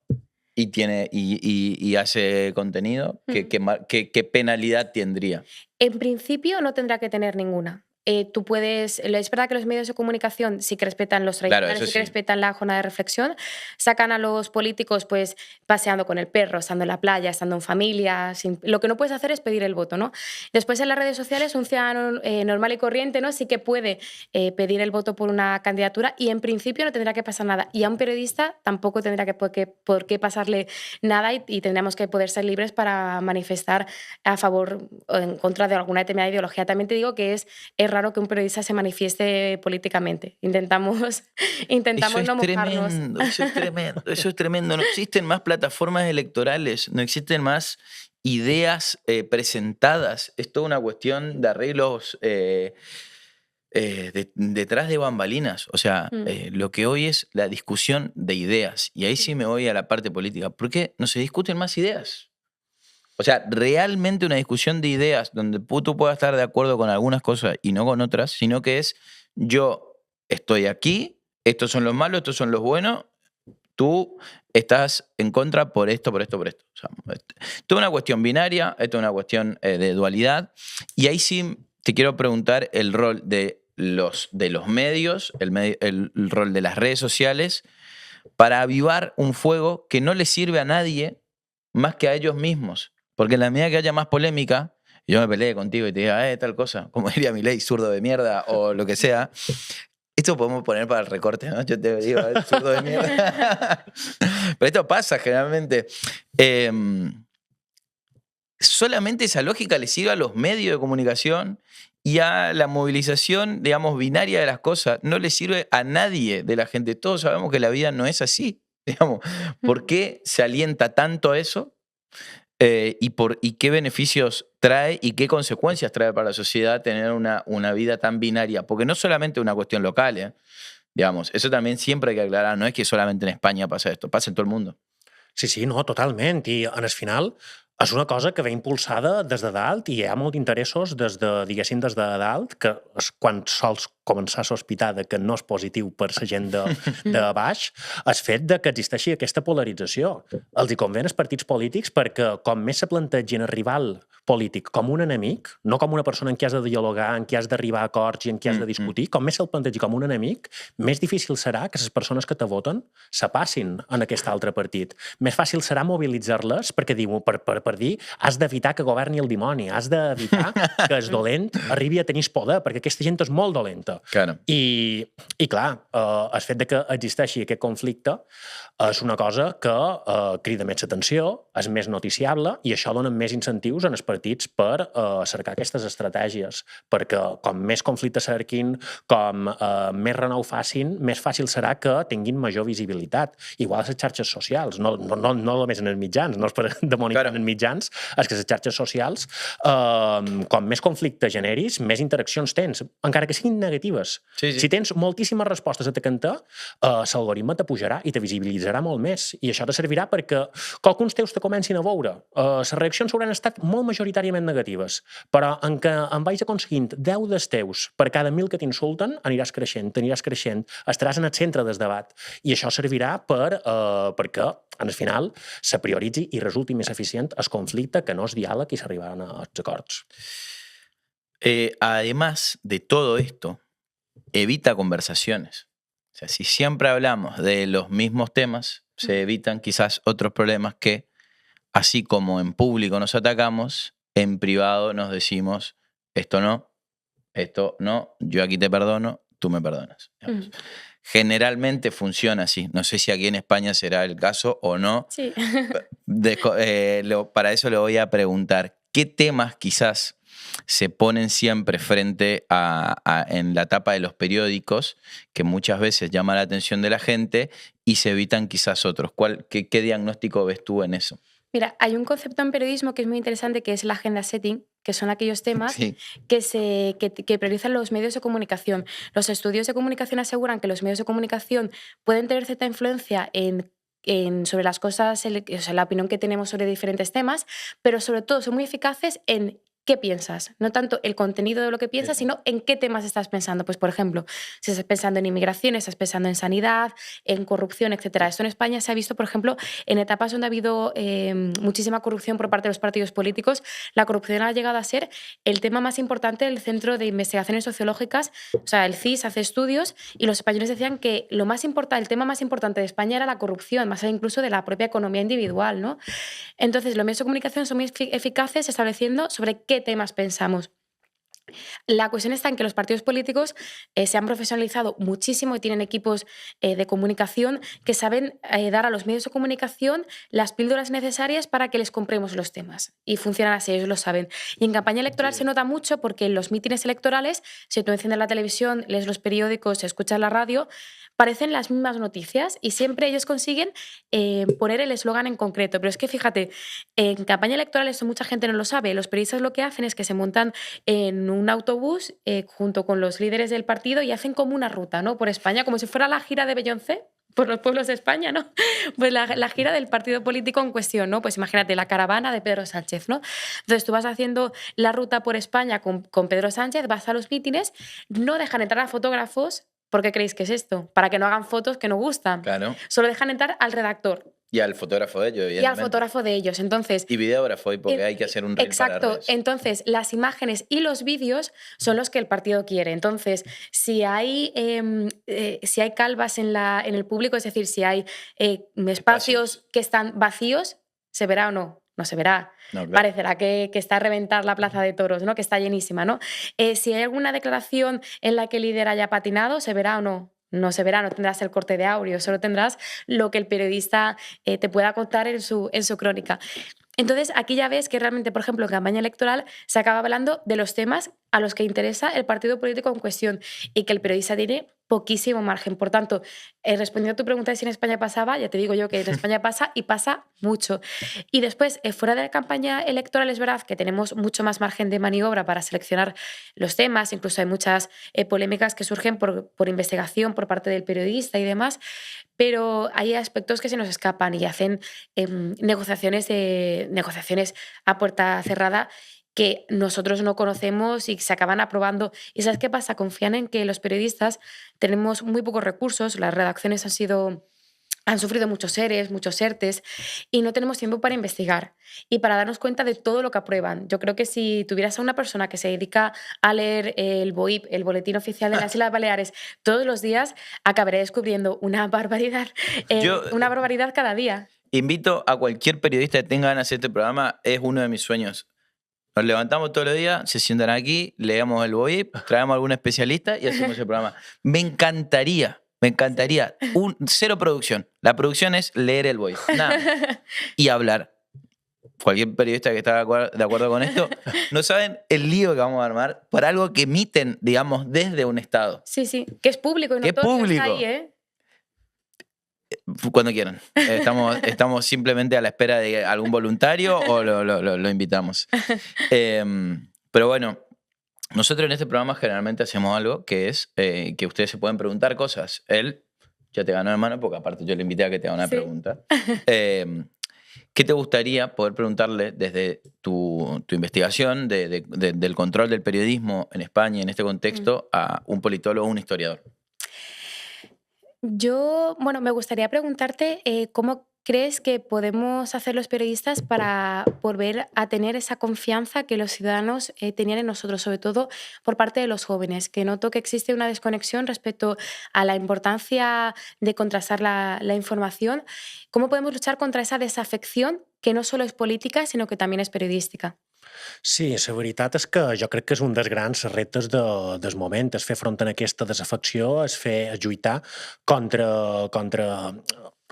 y hace contenido, ¿qué penalidad tendría? En principio no tendrá que tener ninguna. tú puedes... Es verdad que los medios de comunicación sí que respetan los Claro, tradicionales, eso sí que sí. respetan la jornada de reflexión, sacan a los políticos pues paseando con el perro, estando en la playa, estando en familia, lo que no puedes hacer es pedir el voto, ¿no? Después en las redes sociales un ciudadano normal y corriente, ¿no? Sí que puede pedir el voto por una candidatura y en principio no tendrá que pasar nada. Y a un periodista tampoco tendrá por qué pasarle nada y tendríamos que poder ser libres para manifestar a favor o en contra de alguna determinada ideología. También te digo que es raro que un periodista se manifieste políticamente. Intentamos Eso no es mojarnos. tremendo, eso es tremendo, eso es tremendo. No existen más plataformas electorales, no existen más ideas presentadas. Es toda una cuestión de arreglos detrás de bambalinas. O sea, lo que hoy es la discusión de ideas. Y ahí sí me voy a la parte política. ¿Por qué no se discuten más ideas? O sea, realmente una discusión de ideas donde tú puedas estar de acuerdo con algunas cosas y no con otras, sino que es yo estoy aquí, estos son los malos, estos son los buenos, tú estás en contra por esto, por esto, por esto. O sea, esto es una cuestión binaria, esto es una cuestión de dualidad. Y ahí sí te quiero preguntar el rol de los medios, el rol de las redes sociales para avivar un fuego que no le sirve a nadie más que a ellos mismos. Porque en la medida que haya más polémica, yo me peleé contigo y te diga, tal cosa, como diría Milei, zurdo de mierda o lo que sea, esto podemos poner para el recorte, ¿no? Yo te digo, zurdo de mierda. Pero esto pasa generalmente. Solamente esa lógica le sirve a los medios de comunicación y a la movilización, digamos, binaria de las cosas. No le sirve a nadie de la gente. Todos sabemos que la vida no es así. Digamos, ¿por qué se alienta tanto a eso? Y qué beneficios trae y qué consecuencias trae para la sociedad tener una vida tan binaria. Porque no solamente una cuestión local, digamos, eso también siempre hay que aclarar. No es que solamente en España pasa esto, pasa en todo el mundo. Sí, sí, no, totalment. I en el final és una cosa que ve impulsada des de dalt i hi ha molt interessos des de, diguéssim, des de dalt, que és quan sols començar a sospitar de que no és positiu per la gent de baix, el fet de que existeixi aquesta polarització. Els hi convé als partits polítics perquè com més se plantegin el rival polític com un enemic, no com una persona en qui has de dialogar, en qui has d'arribar a acords i en qui has de discutir, com més se'l plantegi com un enemic, més difícil serà que les persones que te voten se passin en aquest altre partit. Més fàcil serà mobilitzar-les perquè diu, per dir has d'evitar que governi el dimoni, has d'evitar que el dolent arribi a tenir poder, perquè aquesta gent és molt dolenta. Claro. I clar, el fet de que existeixi aquest conflicte és una cosa que crida més l'atenció, és més noticiable i això dona més incentius en els partits per cercar aquestes estratègies, perquè com més conflictes cerquin, com més renou facin, més fàcil serà que tinguin major visibilitat. Igual a les xarxes socials, no només en els mitjans, no és per demonicar en els mitjans, és que les xarxes socials, com més conflicte generis, més interaccions tens, encara que siguin negatives. Sí. Si tens moltíssimes respostes a te cantar, l'algoritme te pujarà i te visibilitzarà molt més. I això te servirà perquè qualcuns teus te comencin a veure. Les reaccions hauran estat molt majoritàriament negatives, però en què en vais aconseguint 10 dels teus per cada 1.000 que t'insulten, aniràs creixent, estaràs en el centre del debat. I això servirà perquè, al final, se prioritzi i resulti més eficient el conflicte que no és diàleg i s'arribaran als acords. Además de todo esto, evita conversaciones. O sea, si siempre hablamos de los mismos temas, se evitan quizás otros problemas que, así como en público nos atacamos, en privado nos decimos, esto no, yo aquí te perdono, tú me perdonas. Generalmente funciona así. No sé si aquí en España será el caso o no. Sí. Para eso le voy a preguntar, ¿qué temas quizás se ponen siempre frente en la tapa de los periódicos que muchas veces llama la atención de la gente y se evitan quizás otros? ¿Qué diagnóstico ves tú en eso? Mira, hay un concepto en periodismo que es muy interesante, que es el agenda setting, que son aquellos temas Sí. que priorizan los medios de comunicación. Los estudios de comunicación aseguran que los medios de comunicación pueden tener cierta influencia sobre las cosas, o sea, la opinión que tenemos sobre diferentes temas, pero sobre todo son muy eficaces en qué piensas, no tanto el contenido de lo que piensas, sino en qué temas estás pensando. Pues, por ejemplo, si estás pensando en inmigración, estás pensando en sanidad, en corrupción, etcétera. Esto en España se ha visto, por ejemplo, en etapas donde ha habido muchísima corrupción por parte de los partidos políticos. La corrupción ha llegado a ser el tema más importante del Centro de Investigaciones Sociológicas. O sea, el CIS hace estudios y los españoles decían que el tema más importante de España era la corrupción, más allá incluso de la propia economía individual, ¿no? Entonces, los medios de comunicación son muy eficaces estableciendo sobre qué temas pensamos. La cuestión está en que los partidos políticos se han profesionalizado muchísimo y tienen equipos de comunicación que saben dar a los medios de comunicación las píldoras necesarias para que les compremos los temas. Y funcionan así, ellos lo saben. Y en campaña electoral se nota mucho porque en los mítines electorales, si tú enciendes la televisión, lees los periódicos, escuchas la radio, parecen las mismas noticias y siempre ellos consiguen poner el eslogan en concreto. Pero es que fíjate, en campaña electoral esto mucha gente no lo sabe. Los periodistas lo que hacen es que se montan en un autobús junto con los líderes del partido y hacen como una ruta, ¿no? Por España, como si fuera la gira de Beyoncé por los pueblos de España, ¿no? Pues la gira del partido político en cuestión, ¿no? Pues imagínate la caravana de Pedro Sánchez, ¿no? Entonces tú vas haciendo la ruta por España con Pedro Sánchez, vas a los mítines, no dejan entrar a fotógrafos. ¿Por qué creéis que es esto? Para que no hagan fotos que no gustan. Claro. Solo dejan entrar al redactor. Y al fotógrafo de ellos, evidentemente. Y al fotógrafo de ellos. Entonces, y videógrafo, porque hay que hacer un reel para exacto. redes. Entonces, las imágenes y los vídeos son los que el partido quiere. Entonces, si hay calvas en el público, es decir, si hay espacios que están vacíos, ¿se verá o no? No se verá. No, claro. Parecerá que está a reventar la plaza de toros, ¿no? Que está llenísima, ¿no? Si hay alguna declaración en la que el líder haya patinado, ¿se verá o no? No se verá, no tendrás el corte de audio, solo tendrás lo que el periodista te pueda contar en su crónica. Entonces, aquí ya ves que realmente, por ejemplo, en campaña electoral se acaba hablando de los temas a los que interesa el partido político en cuestión y que el periodista tiene poquísimo margen. Por tanto, respondiendo a tu pregunta de si en España pasaba, ya te digo yo que en España pasa y pasa mucho. Y después, fuera de la campaña electoral, es verdad que tenemos mucho más margen de maniobra para seleccionar los temas, incluso hay muchas polémicas que surgen por investigación por parte del periodista y demás, pero hay aspectos que se nos escapan y hacen negociaciones a puerta cerrada que nosotros no conocemos y se acaban aprobando. ¿Y sabes qué pasa? Confían en que los periodistas tenemos muy pocos recursos, las redacciones han sufrido muchos ERES, muchos ERTES, y no tenemos tiempo para investigar y para darnos cuenta de todo lo que aprueban. Yo creo que si tuvieras a una persona que se dedica a leer el BOIP, el Boletín Oficial de las Islas Baleares, todos los días, acabaré descubriendo una barbaridad cada día. Invito a cualquier periodista que tenga ganas de hacer este programa, es uno de mis sueños. Nos levantamos todos los días, se sientan aquí, leemos el BOIP, traemos a algún especialista y hacemos el programa. Me encantaría. Cero producción. La producción es leer el BOIP. Nada. Y hablar. Cualquier periodista que está de acuerdo con esto, no saben el lío que vamos a armar por algo que emiten, digamos, desde un estado. Sí, que es público y no todo está ahí, ¿eh? Cuando quieran. Estamos simplemente a la espera de algún voluntario o lo invitamos. Pero bueno, nosotros en este programa generalmente hacemos algo que es que ustedes se pueden preguntar cosas. Él ya te ganó de mano porque aparte yo le invité a que te haga una pregunta. ¿Qué te gustaría poder preguntarle desde tu investigación del control del periodismo en España en este contexto a un politólogo o un historiador? Me gustaría preguntarte cómo crees que podemos hacer los periodistas para volver a tener esa confianza que los ciudadanos tenían en nosotros, sobre todo por parte de los jóvenes, que noto que existe una desconexión respecto a la importancia de contrastar la información. ¿Cómo podemos luchar contra esa desafección que no solo és política, sinó que també és periodística? Sí, la veritat és que jo crec que és un dels grans reptes del moment, és fer front a aquesta desafecció, és lluitar contra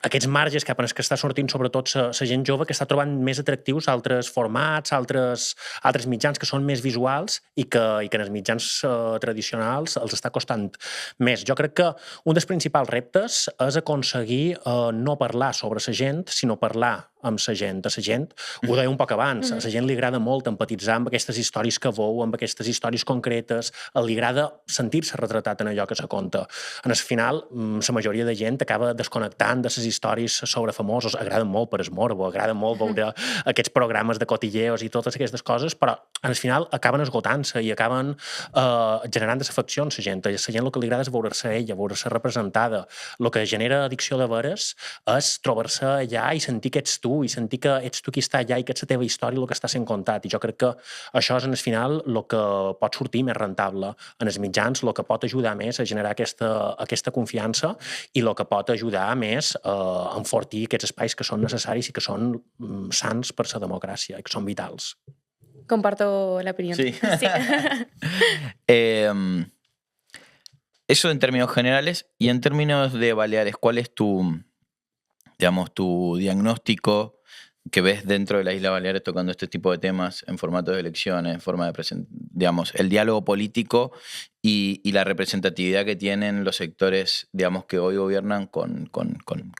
aquests marges cap en els que està sortint sobretot la gent jove que està trobant més atractius altres formats, altres mitjans que són més visuals i que en els mitjans tradicionals els està costant més. Jo crec que un dels principals reptes és aconseguir no parlar sobre la gent, sinó parlar amb la gent. A la gent, ho deia un poc abans, a la gent li agrada molt empatitzar amb aquestes històries que veu, amb aquestes històries concretes, li agrada sentir-se retratat en allò que se conta. En el final, la majoria de gent acaba desconnectant de les històries sobre famosos, agraden molt per el morbo, agraden molt veure aquests programes de cotilleos i totes aquestes coses, però al final acaben esgotant-se i acaben generant desafecció en la gent. A la gent el que li agrada és veure-se ella, veure-se representada. El que genera addicció de veres és trobar-se allà i sentir que ets tu, i sentir que ets tu qui està allà i que és la teva història el que està sent contat. I jo crec que això és, en el final, el que pot sortir més rentable en els mitjans, el que pot ajudar més a generar aquesta confiança i el que pot ajudar més a enfortir aquests espais que són necessaris i que són sants per la democràcia i que són vitals. Comparto la opinión. Sí. Sí. Eso en términos generales. Y en términos de Baleares, ¿cuál es tu diagnóstico que ves dentro de la isla Baleares tocando este tipo de temas en formato de elecciones, en forma de el diálogo político y la representatividad que tienen los sectores, que hoy gobiernan con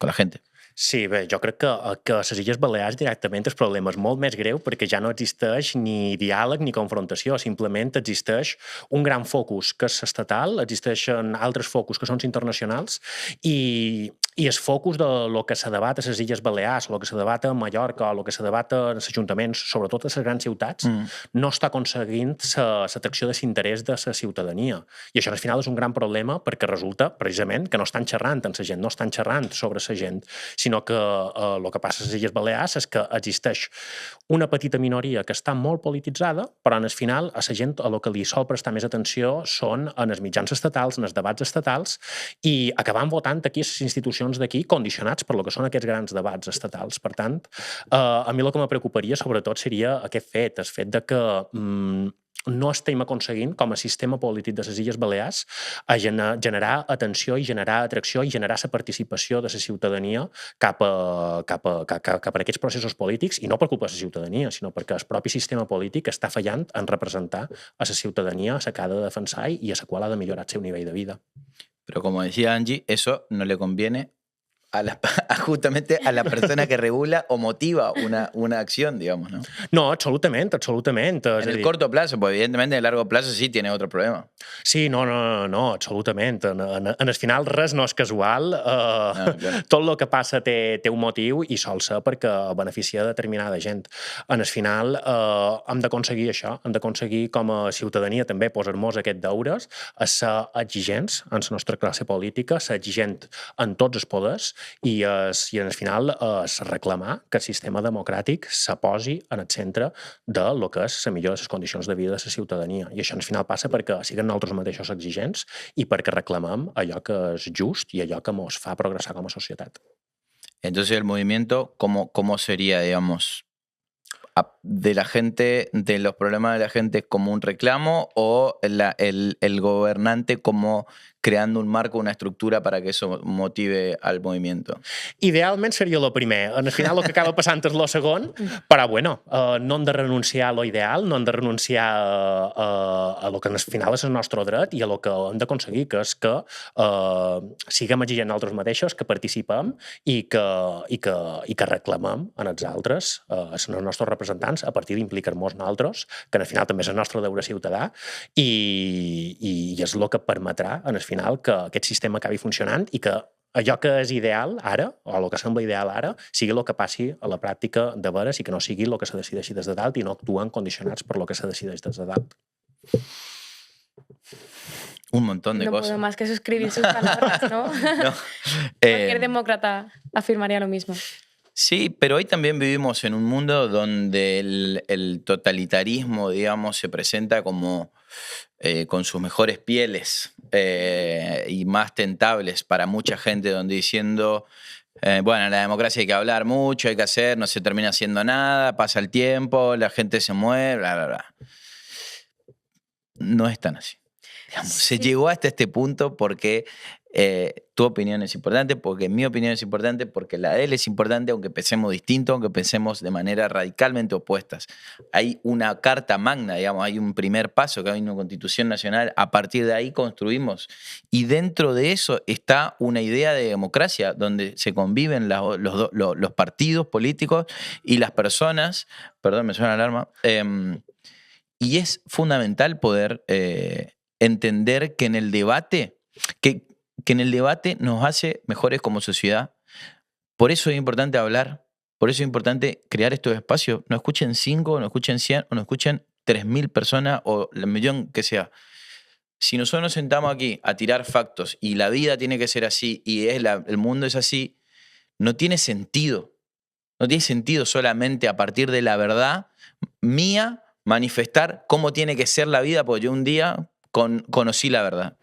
la gente? Sí, bé, jo crec que a les Illes Balears directament el problema és molt més greu perquè ja no existeix ni diàleg ni confrontació, simplement existeix un gran focus que és estatal, existeixen altres focus que són internacionals i el focus de lo que se debat a les Illes Balears, el que se debat a Mallorca, el que se debat als ajuntaments, sobretot a les grans ciutats, no està aconseguint l'atracció de l'interès de la ciutadania. I això al final és un gran problema perquè resulta, precisament, que no estan xerrant amb la gent, no estan xerrant sobre la gent, sinó que el que passa a les Illes Balears és que existeix una petita minoria que està molt polititzada, però al final a la gent el que li sol prestar més atenció són en els mitjans estatals, en els debats estatals, i acabant votant aquí a les institucions d'aquí condicionats per lo que són aquests grans debats estatals. Per tant, a mi el que me preocuparia sobretot seria aquest fet, el fet de que no estem aconseguint, com a sistema polític de les Illes Balears, a generar atenció i generar atracció i generar la participació de la ciutadania cap a aquests processos polítics, i no per culpa de la ciutadania, sinó perquè el propi sistema polític està fallant en representar a la ciutadania a la que ha de defensar i a la qual ha de millorar el seu nivell de vida. Pero como decía Angie, eso no le conviene justamente a la persona que regula o motiva una acción, digamos, ¿no? No, absolutament. En el corto plazo, pues evidentemente en el largo plazo sí tiene otro problema. Sí, no, absolutament. En el final res no és casual. Claro. Tot el que passa té un motiu i sol ser perquè beneficia determinada gent. En el final hem d'aconseguir això, hem d'aconseguir com a ciutadania també posar-nos aquests deures, a ser exigents en la nostra classe política, ser exigent en tots els poders, i en el final és reclamar que el sistema democràtic se posi en el centre de lo que és la millora de les condicions de vida de la ciutadania. I això al final passa perquè siguem nosaltres mateixos exigents i perquè reclamem allò que és just i allò que ens fa progressar com a societat. Entonces el movimiento, ¿cómo sería, digamos, de la gente, de los problemas de la gente como un reclamo, o el gobernante como creando un marco, una estructura para que eso motive al movimiento? Idealment seria el primer. Al final el que acaba passant és el segon, però bueno, no hem de renunciar a lo ideal, no hem de renunciar a lo que al final és el nostre dret i a lo que hem d'aconseguir, que és que siguem exigents nosaltres mateixos, que participem i que reclamem en els altres, els nostres representants, a partir d'implicar-nos nosaltres, que al final també és el nostre deure ciutadà, i és el que permetrà en el final que aquest sistema acabi funcionant i que allò que és ideal ara, o el que sembla ideal ara, sigui el que passi a la pràctica de veres i que no sigui el que se decideixi des de dalt i no actuen condicionats per el que se decideix des de dalt. Un montón de cosas. No puedo más que suscribir sus palabras, ¿no? No. Cualquier demócrata afirmaría lo mismo. Sí, pero hoy también vivimos en un mundo donde el totalitarismo, digamos, se presenta como con sus mejores pieles y más tentables para mucha gente, donde diciendo, bueno, la democracia hay que hablar mucho, hay que hacer, no se termina haciendo nada, pasa el tiempo, la gente se muere, bla, bla, bla. No es tan así. Digamos, sí. Se llegó hasta este punto porque Tu opinión es importante, porque mi opinión es importante, porque la de él es importante, aunque pensemos distinto, aunque pensemos de manera radicalmente opuestas. Hay una carta magna, digamos, hay un primer paso, que hay una constitución nacional, a partir de ahí construimos. Y dentro de eso está una idea de democracia, donde se conviven los partidos políticos y las personas, perdón, me suena la alarma, y es fundamental poder entender que en el debate, que en el debate nos hace mejores como sociedad. Por eso es importante hablar, por eso es importante crear estos espacios. No escuchen 5, no escuchen 100, o no escuchen 3.000 personas o el millón que sea. Si nosotros nos sentamos aquí a tirar factos y la vida tiene que ser así y el mundo es así, no tiene sentido. No tiene sentido solamente a partir de la verdad mía manifestar cómo tiene que ser la vida, porque yo un día conocí la verdad.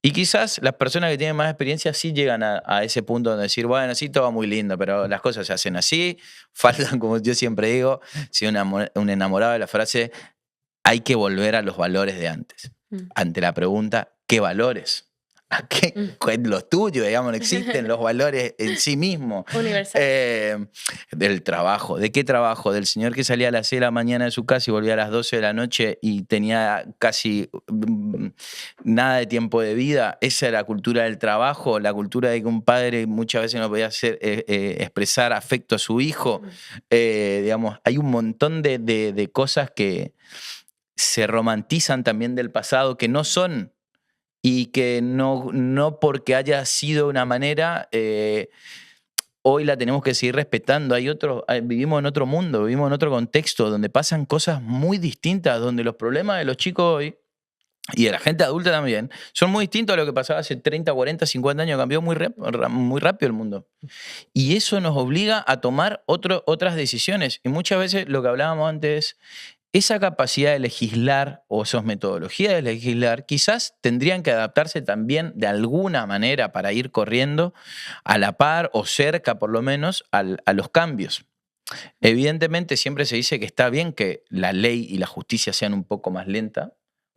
Y quizás las personas que tienen más experiencia sí llegan a ese punto donde decir, bueno, sí, todo va muy lindo, pero las cosas se hacen así, faltan, como yo siempre digo, si un enamorado de la frase, hay que volver a los valores de antes. Ante la pregunta, ¿qué valores? ¿A qué? Los tuyos, digamos, no existen los valores en sí mismos. Universal. Del trabajo. ¿De qué trabajo? Del señor que salía a las 6 de la mañana de su casa y volvía a las 12 de la noche y tenía casi nada de tiempo de vida. Esa era la cultura del trabajo, la cultura de que un padre muchas veces no podía expresar afecto a su hijo. Digamos, hay un montón de cosas que se romantizan también del pasado que no son, y que no porque haya sido una manera, hoy la tenemos que seguir respetando. Vivimos en otro mundo, vivimos en otro contexto donde pasan cosas muy distintas, donde los problemas de los chicos hoy y de la gente adulta también son muy distintos a lo que pasaba hace 30, 40, 50 años. Cambió muy rápido el mundo. Y eso nos obliga a tomar otras decisiones. Y muchas veces lo que hablábamos antes, esa capacidad de legislar o esas metodologías de legislar quizás tendrían que adaptarse también de alguna manera para ir corriendo a la par o cerca por lo menos a los cambios. Evidentemente siempre se dice que está bien que la ley y la justicia sean un poco más lentas,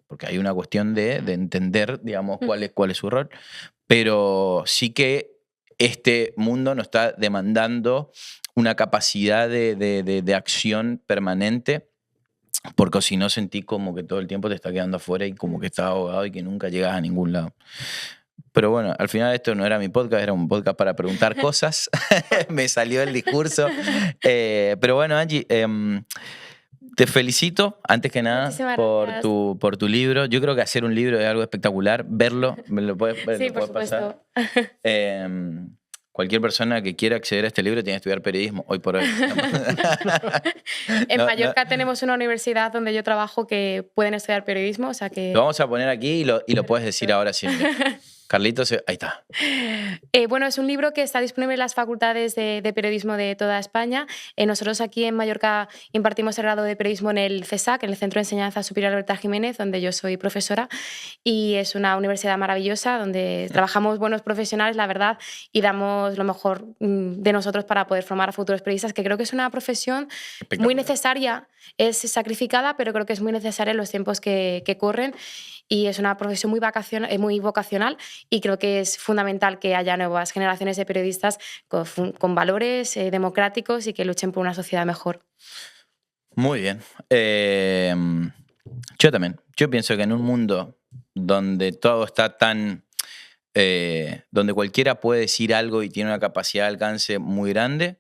porque hay una cuestión de entender, digamos, cuál es su rol, pero sí que este mundo nos está demandando una capacidad de acción permanente, porque si no sentí como que todo el tiempo te está quedando afuera y como que estás ahogado y que nunca llegas a ningún lado. Pero bueno, al final esto no era mi podcast, era un podcast para preguntar cosas. Me salió el discurso. Pero bueno, Angie, te felicito, antes que nada, por tu libro. Yo creo que hacer un libro es algo espectacular. Verlo, me lo puedes pasar. Cualquier persona que quiera acceder a este libro tiene que estudiar periodismo, hoy por hoy. En Mallorca tenemos una universidad donde yo trabajo que pueden estudiar periodismo, o sea que... Lo vamos a poner aquí y lo puedes decir ahora sí. Carlitos, ahí está. Bueno, es un libro que está disponible en las facultades de periodismo de toda España. Nosotros aquí en Mallorca impartimos el grado de periodismo en el CESAC, en el Centro de Enseñanza Superior Alberta Jiménez, donde yo soy profesora, y es una universidad maravillosa donde trabajamos buenos profesionales, la verdad, y damos lo mejor de nosotros para poder formar a futuros periodistas, que creo que es una profesión muy necesaria, es sacrificada, pero creo que es muy necesaria en los tiempos que corren, y es una profesión muy vocacional, y creo que es fundamental que haya nuevas generaciones de periodistas con valores democráticos y que luchen por una sociedad mejor. Muy bien. Yo también. Yo pienso que en un mundo donde todo está tan... donde cualquiera puede decir algo y tiene una capacidad de alcance muy grande,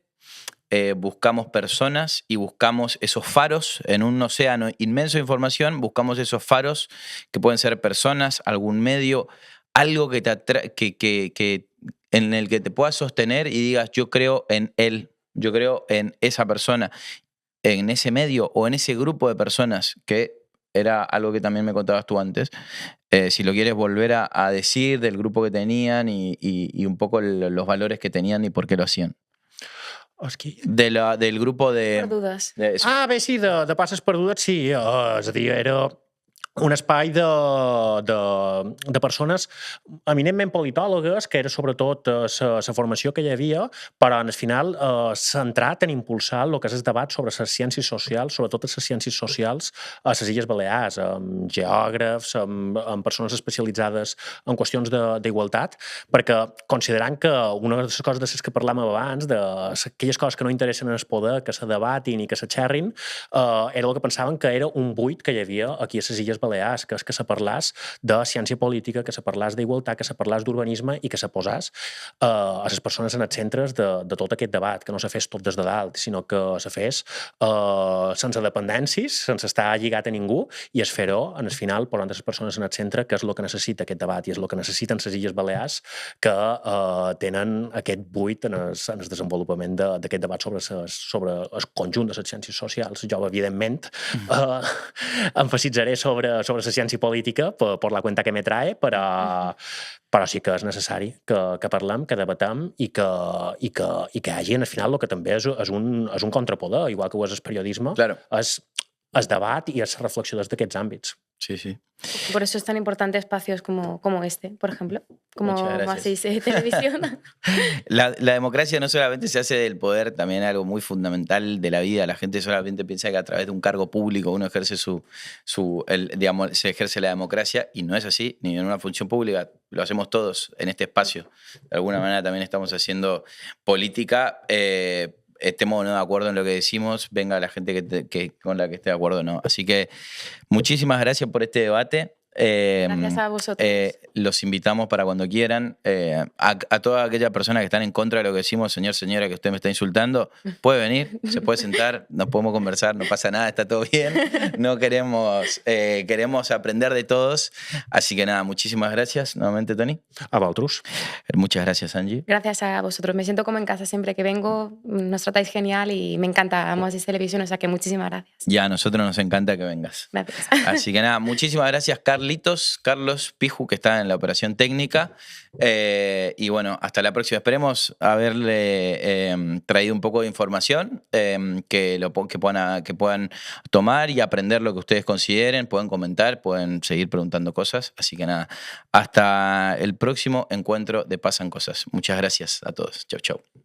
buscamos personas y buscamos esos faros en un océano inmenso de información, buscamos esos faros que pueden ser personas, algún medio, algo que en el que te puedas sostener y digas, yo creo en él, yo creo en esa persona, en ese medio o en ese grupo de personas, que era algo que también me contabas tú antes. Si lo quieres volver a decir del grupo que tenían y un poco los valores que tenían y por qué lo hacían. Del grupo de... Perdudes. Bé, sí, de passes perdudes, sí. És a dir, era un espai de persones eminentment politòlogues, que era sobretot la formació que hi havia, però al final centrat en impulsar el que és el debat sobre les ciències socials, sobretot les ciències socials a les Illes Balears, amb geògrafs, amb persones especialitzades en qüestions d'igualtat, perquè considerant que una de les coses de les que parlàvem abans, d'aquelles coses que no interessen en el poder, que se debatin i que se xerrin, era el que pensaven que era un buit que hi havia aquí a les Illes Balears, que és que se parlàs de ciència política, que se parlàs d'igualtat, que se parlàs d'urbanisme i que se posàs a les persones en els centres de tot aquest debat, que no se fes tot des de dalt, sinó que se fes sense dependències, sense estar lligat a ningú, i es fer-ho, en el final, posant les persones en el centre, que és el que necessita aquest debat, i és el que necessiten les Illes Balears, que tenen aquest buit en el desenvolupament d'aquest debat sobre el conjunt de les ciències socials. Jo, evidentment, emfasitzaré sobre la ciència política per la cuenta que me trae, però sí que és necessari que parlem, que debatem i que hi hagi, al final, el que també és un contrapoder, igual que ho és el periodisme, Claro. és el debat i és la reflexió des d'aquests àmbits. Sí, sí. Por eso es tan importante espacios como este, por ejemplo, como Muchas gracias. Más televisión. La democracia no solamente se hace del poder, también es algo muy fundamental de la vida. La gente solamente piensa que a través de un cargo público uno ejerce digamos, se ejerce la democracia, y no es así, ni en una función pública. Lo hacemos todos en este espacio. De alguna manera también estamos haciendo política. Estemos o no de acuerdo en lo que decimos, venga la gente con la que esté de acuerdo o no. Así que muchísimas gracias por este debate. Gracias a vosotros. Los invitamos para cuando quieran. A toda aquella persona que están en contra de lo que decimos, señor, señora, que usted me está insultando, puede venir, se puede sentar, nos podemos conversar, no pasa nada, está todo bien. No queremos aprender de todos. Así que nada, muchísimas gracias nuevamente, Toni. A vosaltres. Muchas gracias, Angie. Gracias a vosotros. Me siento como en casa siempre que vengo. Nos tratáis genial y me encanta. Amo Asís Televisión, o sea que muchísimas gracias. Ya, a nosotros nos encanta que vengas. Gracias. Así que nada, muchísimas gracias, Carlos Piju, que está en la operación técnica. Y bueno, hasta la próxima. Esperemos haberle traído un poco de información que puedan tomar y aprender lo que ustedes consideren. Pueden comentar, pueden seguir preguntando cosas. Así que nada, hasta el próximo encuentro de Pasan Cosas. Muchas gracias a todos. Chau, chau.